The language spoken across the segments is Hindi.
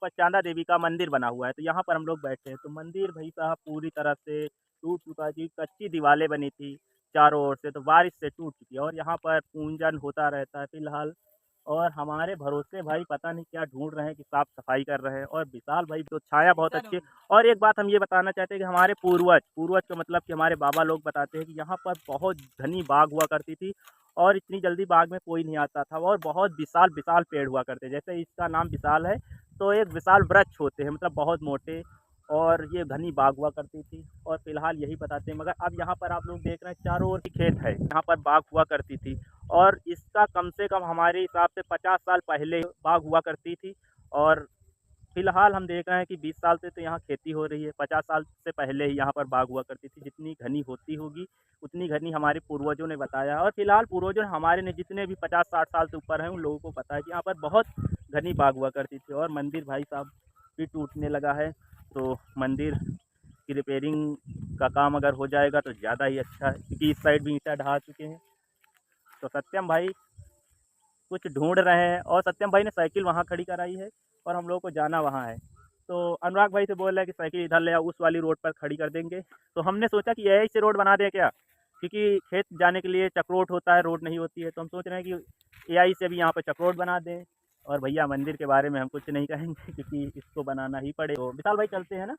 पर चांदा देवी का मंदिर बना हुआ है, तो यहाँ पर हम लोग बैठे हैं। तो मंदिर भाई साहब पूरी तरह से टूट चुका जी, कच्ची दीवारें बनी थी चारों ओर से, तो बारिश से टूट चुकी है और यहाँ पर पूजन होता रहता है फ़िलहाल। और हमारे भरोसे भाई पता नहीं क्या ढूँढ रहे हैं कि साफ-सफाई कर रहे हैं, और विशाल भाई तो छाया बहुत अच्छी है। और एक बात हम ये बताना चाहते हैं कि हमारे पूर्वज का मतलब कि हमारे बाबा लोग बताते हैं कि यहाँ पर बहुत घनी बाग हुआ करती थी, और इतनी जल्दी बाग में कोई नहीं आता था, और बहुत विशाल-विशाल पेड़ हुआ करते। जैसे इसका नाम विशाल है, तो एक विशाल वृक्ष होते हैं, मतलब बहुत मोटे, और ये घनी बाग हुआ करती थी। और फ़िलहाल यही बताते हैं, मगर अब यहाँ पर आप लोग देख रहे हैं चारों ओर की खेत है, यहाँ पर बाग हुआ करती थी। और इसका कम से कम हमारे हिसाब से 50 साल पहले बाग हुआ करती थी, और फ़िलहाल हम देख रहे हैं कि 20 साल से तो यहाँ खेती हो रही है, 50 साल से पहले ही यहाँ पर बाग हुआ करती थी। जितनी घनी होती होगी, उतनी घनी हमारे पूर्वजों ने बताया, और फ़िलहाल पूर्वजों हमारे ने जितने भी 50-60 साल से ऊपर हैं, उन लोगों को पता है कि यहाँ पर बहुत घनी बाग हुआ करती थी। और मंदिर भाई साहब भी टूटने लगा है, तो मंदिर की रिपेयरिंग का काम अगर हो जाएगा तो ज़्यादा ही अच्छा है, क्योंकि इस साइड भी ईंटा ढहा चुके हैं। तो सत्यम भाई कुछ ढूँढ रहे हैं, और सत्यम भाई ने साइकिल वहाँ खड़ी कराई है, और हम लोगों को जाना वहाँ है। तो अनुराग भाई से बोल रहा है कि साइकिल इधर ले आओ, उस वाली रोड पर खड़ी कर देंगे। तो हमने सोचा कि यहीं से रोड बना दें क्या? क्योंकि खेत जाने के लिए चक्रोट होता है, रोड नहीं होती है, तो हम सोच रहे हैं कि एआई से भी यहाँ पे चक्रोट बना दें। और भैया मंदिर के बारे में हम कुछ नहीं कहेंगे क्योंकि इसको बनाना ही पड़े। तो विशाल भाई चलते हैं ना?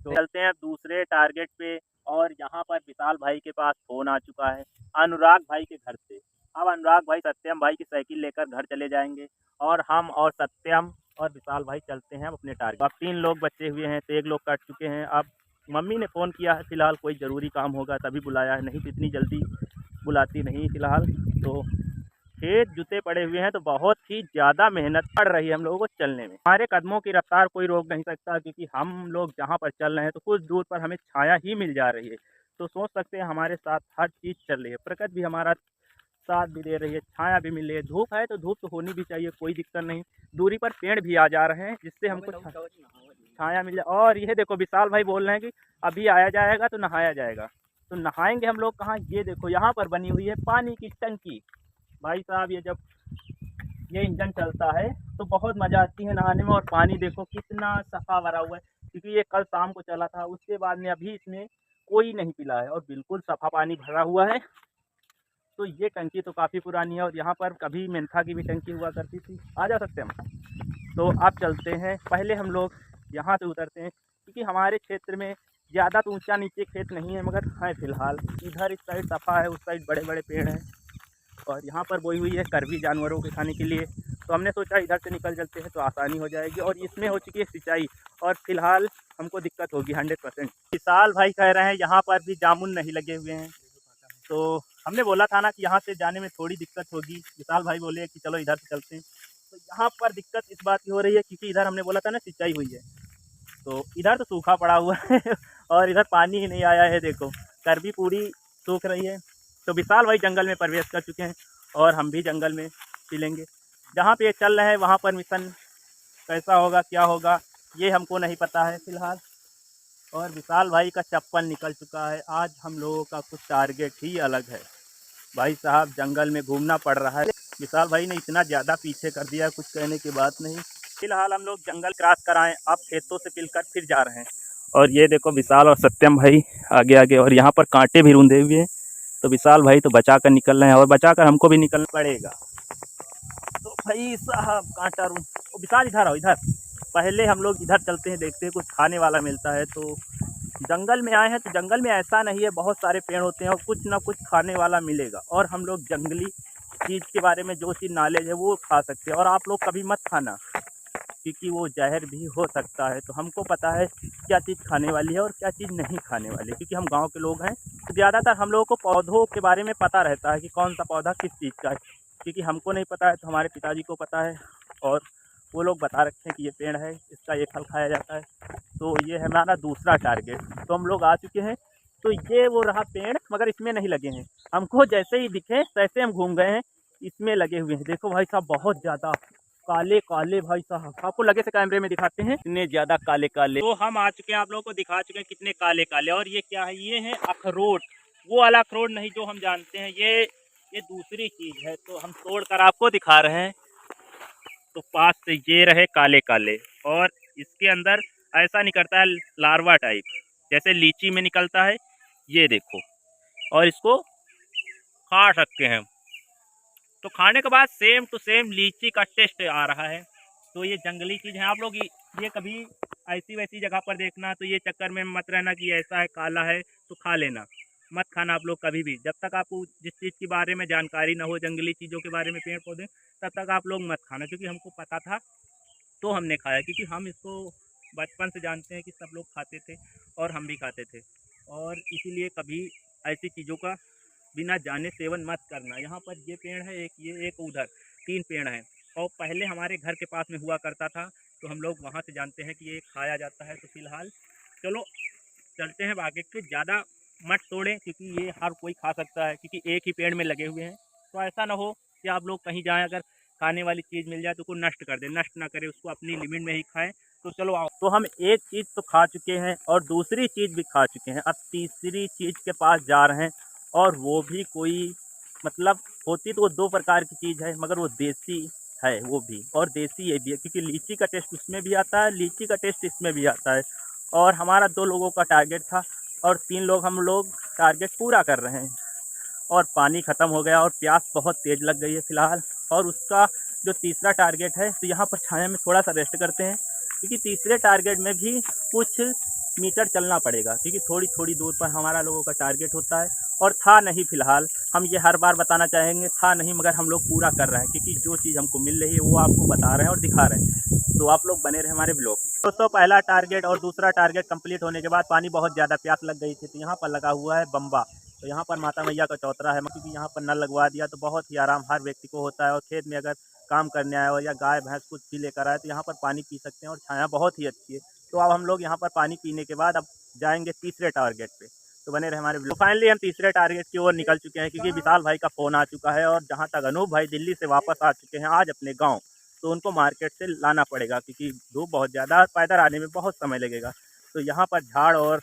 तो चलते हैं दूसरे टारगेट पे। और यहाँ पर विशाल भाई के पास फ़ोन आ चुका है अनुराग भाई के घर से। अब अनुराग भाई सत्यम भाई की साइकिल लेकर घर चले जाएंगे, और हम और सत्यम और विशाल भाई चलते हैं अपने टारगेट। अब 3 लोग बचे हुए हैं, तो 1 लोग कट चुके हैं। अब मम्मी ने फ़ोन किया है, फ़िलहाल कोई ज़रूरी काम होगा तभी बुलाया है, नहीं तो इतनी जल्दी बुलाती नहीं फ़िलहाल। तो खेत जुते पड़े हुए हैं, तो बहुत ही ज़्यादा मेहनत पड़ रही है हम लोगों को चलने में। हमारे कदमों की रफ्तार कोई रोक नहीं सकता, क्योंकि हम लोग जहाँ पर चल रहे हैं तो कुछ दूर पर हमें छाया ही मिल जा रही है। तो सोच सकते हैं हमारे साथ हर चीज़ चल रही है, प्रकृति भी हमारा साथ भी दे रही है, छाया भी मिल रही है। धूप है तो धूप तो होनी भी चाहिए, कोई दिक्कत नहीं। दूरी पर पेड़ भी आ जा रहे हैं, जिससे हमको छाया मिल जाए। और ये देखो विशाल भाई बोल रहे हैं कि अभी आया जाएगा तो नहाया जाएगा। तो नहाएंगे हम लोग कहाँ? ये देखो यहाँ पर बनी हुई है पानी की टंकी। भाई साहब ये जब ये इंजन चलता है तो बहुत मज़ा आती है नहाने में। और पानी देखो कितना सफ़ा भरा हुआ है, क्योंकि ये कल शाम को चला था, उसके बाद में अभी इसमें कोई नहीं पिला है, और बिल्कुल सफ़ा पानी भरा हुआ है। तो ये टंकी तो काफ़ी पुरानी है, और यहाँ पर कभी मेंथा की भी टंकी हुआ करती थी। आ जा सकते हम। तो आप चलते हैं, पहले हम लोग यहाँ से उतरते हैं, क्योंकि हमारे क्षेत्र में ज़्यादा तो ऊंचा नीचे खेत नहीं है, मगर है फ़िलहाल। इधर इस साइड सफ़ा है, उस साइड बड़े बड़े पेड़ हैं, और यहाँ पर बोई हुई है करवी जानवरों के खाने के लिए। तो हमने सोचा इधर से निकल चलते हैं तो आसानी हो जाएगी, और इसमें हो चुकी है सिंचाई, और फिलहाल हमको दिक्कत होगी 100%। विशाल भाई कह रहे हैं यहाँ पर भी जामुन नहीं लगे हुए हैं, तो हमने बोला था ना कि यहाँ से जाने में थोड़ी दिक्कत होगी। विशाल भाई बोले कि चलो इधर से चलते हैं। तो यहाँ पर दिक्कत इस बात की हो रही है, क्योंकि इधर हमने बोला था ना सिंचाई हुई है, तो इधर तो सूखा पड़ा हुआ है और इधर पानी ही नहीं आया है। देखो करवी पूरी सूख रही है। तो विशाल भाई जंगल में प्रवेश कर चुके हैं, और हम भी जंगल में मिलेंगे। जहाँ पे ये चल रहे हैं वहाँ पर मिशन कैसा होगा क्या होगा ये हमको नहीं पता है फ़िलहाल। और विशाल भाई का चप्पल निकल चुका है। आज हम लोगों का कुछ टारगेट ही अलग है भाई साहब, जंगल में घूमना पड़ रहा है। विशाल भाई ने इतना ज़्यादा पीछे कर दिया, कुछ कहने की बात नहीं। फ़िलहाल हम लोग जंगल क्रॉस कराएँ, अब खेतों से मिलकर फिर जा रहे हैं। और ये देखो विशाल और सत्यम भाई आगे आगे, और यहाँ पर कांटे भी रूंधे हुए हैं। तो विशाल भाई तो बचा कर निकल रहे हैं, और बचा कर हमको भी निकलना पड़ेगा। तो भाई साहब कांटा रूंध, विशाल इधर आओ इधर। पहले हम लोग इधर चलते हैं, देखते हैं कुछ खाने वाला मिलता है। तो जंगल में आए हैं, तो जंगल में ऐसा नहीं है, बहुत सारे पेड़ होते हैं और कुछ ना कुछ खाने वाला मिलेगा। और हम लोग जंगली चीज़ के बारे में जो चीज़ नॉलेज है वो खा सकते हैं, और आप लोग कभी मत खाना, क्योंकि वो जहर भी हो सकता है। तो हमको पता है क्या चीज़ खाने वाली है और क्या चीज़ नहीं खाने वाली है, क्योंकि हम गांव के लोग हैं। तो ज़्यादातर हम लोगों को पौधों के बारे में पता रहता है कि कौन सा पौधा किस चीज़ का है, क्योंकि हमको नहीं पता है तो हमारे पिताजी को पता है, और वो लोग बता रखे हैं कि ये पेड़ है, इसका ये फल खाया जाता है। तो ये है हमारा दूसरा टारगेट। तो हम लोग आ चुके हैं। तो ये वो रहा पेड़, मगर इसमें नहीं लगे हैं। हमको जैसे ही दिखे तैसे हम घूम गए हैं, इसमें लगे हुए हैं। देखो भाई साहब बहुत ज़्यादा काले काले भाई साहब, आपको लगे से कैमरे में दिखाते हैं इतने ज़्यादा काले काले। तो हम आ चुके हैं, आप लोगों को दिखा चुके हैं कितने काले काले। और ये क्या है? ये है अखरोट, वो वाला अखरोट नहीं जो हम जानते हैं, ये दूसरी चीज़ है। तो हम तोड़ कर आपको दिखा रहे हैं। तो पास से ये रहे काले काले, और इसके अंदर ऐसा निकलता है लार्वा टाइप, जैसे लीची में निकलता है, ये देखो। और इसको खा सकते हैं, तो खाने के बाद सेम टू सेम लीची का टेस्ट आ रहा है। तो ये जंगली चीज़ है, आप लोग ये कभी ऐसी वैसी जगह पर देखना, तो ये चक्कर में मत रहना कि ऐसा है काला है तो खा लेना, मत खाना आप लोग कभी भी। जब तक आपको जिस चीज़ के बारे में जानकारी ना हो, जंगली चीज़ों के बारे में, पेड़ पौधे, तब तक आप लोग मत खाना। क्योंकि हमको पता था तो हमने खाया, क्योंकि हम इसको बचपन से जानते हैं कि सब लोग खाते थे और हम भी खाते थे। और इसीलिए कभी ऐसी चीज़ों का बिना जाने सेवन मत करना। यहाँ पर ये पेड़ है एक, ये एक, उधर 3 पेड़ हैं, और पहले हमारे घर के पास में हुआ करता था, तो हम लोग वहाँ से जानते हैं कि ये खाया जाता है। तो फिलहाल चलो चलते हैं आगे के, ज़्यादा मत तोड़ें क्योंकि ये हर कोई खा सकता है, क्योंकि एक ही पेड़ में लगे हुए हैं। तो ऐसा ना हो कि आप लोग कहीं जाएं, अगर खाने वाली चीज़ मिल जाए तो उसको नष्ट कर दें, नष्ट ना करें उसको, अपनी लिमिट में ही खाएं। तो चलो आओ, तो हम एक चीज़ तो खा चुके हैं और दूसरी चीज़ भी खा चुके हैं, अब तीसरी चीज़ के पास जा रहे हैं। और वो भी कोई, मतलब होती तो वो 2 प्रकार की चीज़ है, मगर वो देसी है वो भी, और देसी ये भी है, क्योंकि लीची का टेस्ट उसमें भी आता है, लीची का टेस्ट इसमें भी आता है। और हमारा 2 लोगों का टारगेट था और 3 लोग हम लोग टारगेट पूरा कर रहे हैं। और पानी ख़त्म हो गया और प्यास बहुत तेज़ लग गई है फ़िलहाल। और उसका जो तीसरा टारगेट है, तो यहाँ पर छाया में थोड़ा सा रेस्ट करते हैं, क्योंकि तीसरे टारगेट में भी कुछ मीटर चलना पड़ेगा, क्योंकि थोड़ी थोड़ी दूर पर हमारा लोगों का टारगेट होता है। और था नहीं फ़िलहाल, हम ये हर बार बताना चाहेंगे, था नहीं, मगर हम लोग पूरा कर रहे हैं, क्योंकि जो चीज़ हमको मिल रही है वो आपको बता रहे हैं और दिखा रहे हैं। तो आप लोग बने रहे हमारे ब्लॉग में। दोस्तों, पहला टारगेट और दूसरा टारगेट कंप्लीट होने के बाद पानी बहुत ज़्यादा प्यास लग गई थी, तो यहाँ पर लगा हुआ है बम्बा। तो यहाँ पर माता मैया का चौतरा है, क्योंकि यहाँ पर नल लगवा दिया तो बहुत ही आराम हर व्यक्ति को होता है। और खेत में अगर काम करने आए हो या गाय भैंस कुछ भी लेकर आए, तो यहाँ पर पानी पी सकते हैं और छाया बहुत ही अच्छी है। तो अब हम लोग यहाँ पर पानी पीने के बाद अब जाएंगे तीसरे टारगेट पे, तो बने रहे हमारे वीडियो। तो फाइनली हम तीसरे टारगेट की ओर निकल चुके हैं, क्योंकि विशाल भाई का फ़ोन आ चुका है, और जहाँ तक अनूप भाई दिल्ली से वापस आ चुके हैं आज अपने गाँव, तो उनको मार्केट से लाना पड़ेगा, क्योंकि धूप बहुत ज़्यादा, पैदल आने में बहुत समय लगेगा। तो यहाँ पर झाड़, और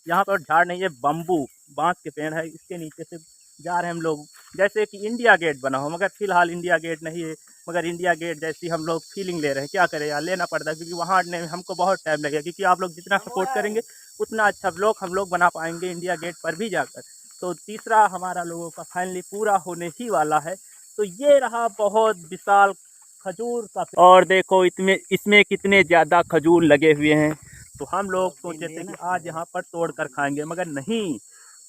यहाँ पर झाड़ नहीं है, बम्बू बांस के पेड़ है, इसके नीचे से जा रहे हैं हम लोग, जैसे कि इंडिया गेट बना हो, मगर फिलहाल इंडिया गेट नहीं है। मगर इंडिया गेट जैसी हम लोग फीलिंग ले रहे हैं, क्या करें यार, लेना पड़ता है, क्योंकि वहाँ आने में हमको बहुत टाइम लगेगा। क्योंकि आप लोग जितना सपोर्ट करेंगे उतना अच्छा ब्लॉग हम लोग बना पाएंगे इंडिया गेट पर भी जाकर। तो तीसरा हमारा लोगों का फाइनली पूरा होने ही वाला है। तो ये रहा बहुत विशाल खजूर का पेड़, और देखो इसमें इसमें कितने ज़्यादा खजूर लगे हुए हैं। तो हम लोग सोचे थे कि आज यहाँ पर तोड़ कर खाएंगे, मगर नहीं,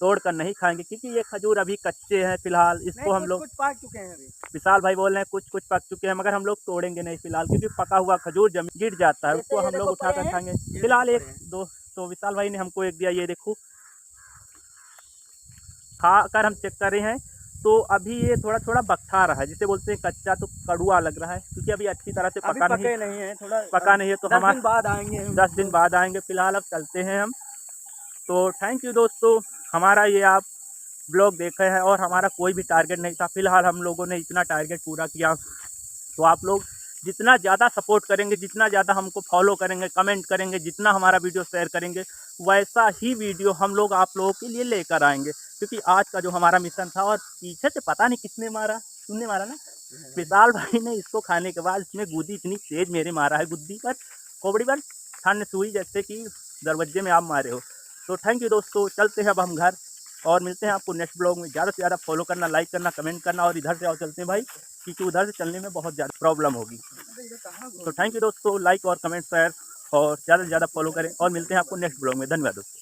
तोड़ कर नहीं खाएंगे, क्योंकि ये खजूर अभी कच्चे हैं फिलहाल। इसको हम लोग, कुछ पक चुके हैं अभी, विशाल भाई बोल रहे हैं कुछ कुछ पक चुके हैं, मगर हम लोग तोड़ेंगे नहीं फिलहाल, क्योंकि पका हुआ खजूर जमीन गिर जाता है, उसको हम लोग उठा कर खाएंगे फिलहाल। एक दो तो विशाल भाई ने हमको एक दिया, ये देखो, खा कर हम चेक कर रहे हैं, तो अभी ये थोड़ा थोड़ा बख्ता रहा है, जिसे बोलते हैं कच्चा, तो कड़ुआ लग रहा है, क्योंकि अभी अच्छी तरह से पका नहीं है, थोड़ा पका नहीं है। तो हम 10 दिन बाद आएंगे, 10 दिन बाद आएंगे। फिलहाल अब चलते हैं हम। तो थैंक यू दोस्तों, हमारा ये आप ब्लॉग देखे हैं, और हमारा कोई भी टारगेट नहीं था, फिलहाल हम लोगों ने इतना टारगेट पूरा किया। तो आप लोग जितना ज़्यादा सपोर्ट करेंगे, जितना ज़्यादा हमको फॉलो करेंगे, कमेंट करेंगे, जितना हमारा वीडियो शेयर करेंगे, वैसा ही वीडियो हम लोग आप लोगों के लिए लेकर आएंगे। क्योंकि आज का जो हमारा मिशन था, और पीछे से पता नहीं किसने मारा, तुमने मारा ना, विशाल भाई ने इसको खाने के बाद इसमें गुद्दी इतनी तेज़ मेरे मारा है, गुद्दी पर, खोपड़ी पर ठंड सुई, जैसे कि दरवाजे में आप मारे हो। तो थैंक यू दोस्तों, चलते हैं अब हम घर, और मिलते हैं आपको नेक्स्ट ब्लॉग में। ज़्यादा से ज़्यादा फॉलो करना, लाइक करना, कमेंट करना, और इधर से आओ चलते हैं भाई, क्योंकि उधर से चलने में बहुत ज़्यादा प्रॉब्लम होगी। तो थैंक यू दोस्तों, लाइक और कमेंट शेयर और ज़्यादा से ज़्यादा फॉलो करें, और मिलते हैं आपको नेक्स्ट ब्लॉग में। धन्यवाद दोस्तों।